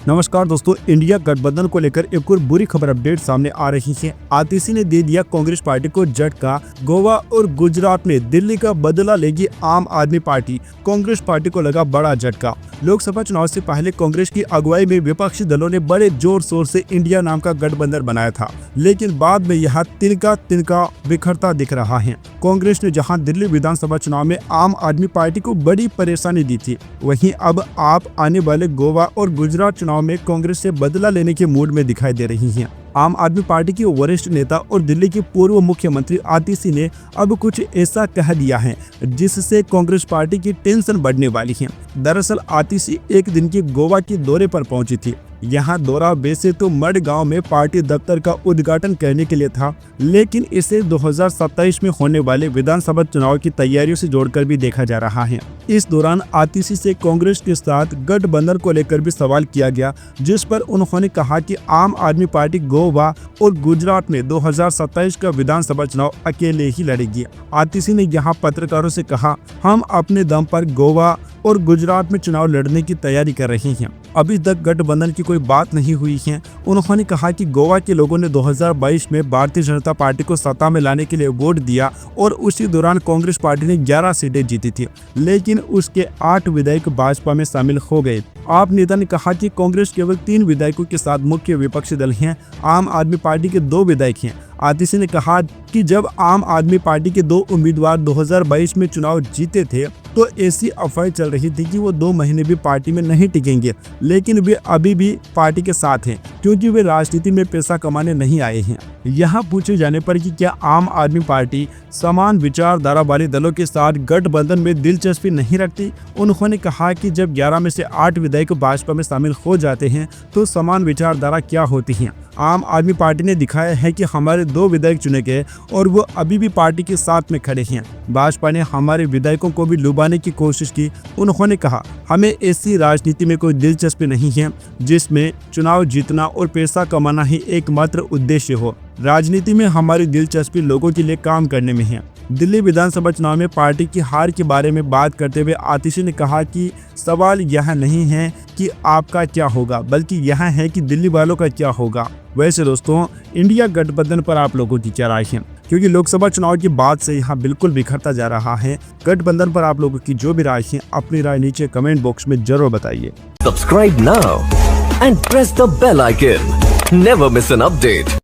नमस्कार दोस्तों, इंडिया गठबंधन को लेकर एक और बुरी खबर अपडेट सामने आ रही है। आतिशी ने दे दिया कांग्रेस पार्टी को झटका। गोवा और गुजरात में दिल्ली का बदला लेगी आम आदमी पार्टी। कांग्रेस पार्टी को लगा बड़ा झटका। लोकसभा चुनाव से पहले कांग्रेस की अगुवाई में विपक्षी दलों ने बड़े जोर शोर से इंडिया नाम का गठबंधन बनाया था, लेकिन बाद में यह तिनका बिखरता दिख रहा है। कांग्रेस ने जहां दिल्ली विधानसभा चुनाव में आम आदमी पार्टी को बड़ी परेशानी दी थी, वहीं अब आप आने वाले गोवा और गुजरात चुनाव में कांग्रेस से बदला लेने के मूड में दिखाई दे रही हैं। आम आदमी पार्टी की वरिष्ठ नेता और दिल्ली के पूर्व मुख्यमंत्री आतिशी ने अब कुछ ऐसा कह दिया है जिससे कांग्रेस पार्टी की टेंशन बढ़ने वाली है। दरअसल आतिशी एक दिन के गोवा के दौरे पर पहुंची थी। यहाँ दौरा वैसे तो मडगांव में पार्टी दफ्तर का उद्घाटन करने के लिए था, लेकिन इसे 2027 में होने वाले विधानसभा चुनाव की तैयारियों से जोड़कर भी देखा जा रहा है। इस दौरान आतिशी से कांग्रेस के साथ गठबंधन को लेकर भी सवाल किया गया, जिस पर उन्होंने कहा कि आम आदमी पार्टी गोवा और गुजरात में 2027 का विधानसभा चुनाव अकेले ही लड़ेगी। आतिशी ने यहाँ पत्रकारों से कहा, हम अपने दम पर गोवा और गुजरात में चुनाव लड़ने की तैयारी कर रहे हैं। अभी तक गठबंधन की कोई बात नहीं हुई है। उन्होंने कहा कि गोवा के लोगों ने 2022 में भारतीय जनता पार्टी को सत्ता में लाने के लिए वोट दिया और उसी दौरान कांग्रेस पार्टी ने 11 सीटें जीती थी, लेकिन उसके 8 विधायक भाजपा में शामिल हो गए। आप नेता ने कहा कि कांग्रेस केवल 3 विधायकों के साथ मुख्य विपक्षी दल हैं। आम आदमी पार्टी के 2 विधायक हैं। आतिशी ने कहा कि जब आम आदमी पार्टी के 2 उम्मीदवार 2022 में चुनाव जीते थे तो ऐसी अफवाह चल रही थी कि वो 2 महीने भी पार्टी में नहीं टिकेंगे, लेकिन वे अभी भी पार्टी के साथ हैं क्योंकि वे राजनीति में पैसा कमाने नहीं आए हैं। यहाँ पूछे जाने पर कि क्या आम आदमी पार्टी समान विचारधारा वाले दलों के साथ गठबंधन में दिलचस्पी नहीं रखती, उन्होंने कहा कि जब 11 में से 8 विधायक भाजपा में शामिल हो जाते हैं तो समान विचारधारा क्या होती है। आम आदमी पार्टी ने दिखाया है कि हमारे 2 विधायक चुने गए और वो अभी भी पार्टी के साथ में खड़े हैं। भाजपा ने हमारे विधायकों को भी लुभाने की कोशिश की। उन्होंने कहा, हमें ऐसी राजनीति में कोई दिलचस्पी नहीं है जिसमें चुनाव जीतना और पैसा कमाना ही एकमात्र उद्देश्य हो। राजनीति में हमारी दिलचस्पी लोगों के लिए काम करने में है। दिल्ली विधानसभा चुनाव में पार्टी की हार के बारे में बात करते हुए आतिशी ने कहा कि सवाल यह नहीं है कि आपका क्या होगा, बल्कि यह है कि दिल्ली वालों का क्या होगा। वैसे दोस्तों, इंडिया गठबंधन पर आप लोगों की क्या राय है? क्योंकि लोकसभा चुनाव के बाद से यहाँ बिल्कुल बिखरता जा रहा है। गठबंधन पर आप लोगों की जो भी राय है, अपनी राय नीचे कमेंट बॉक्स में जरूर बताइए। Subscribe now and press the bell icon. Never miss an update.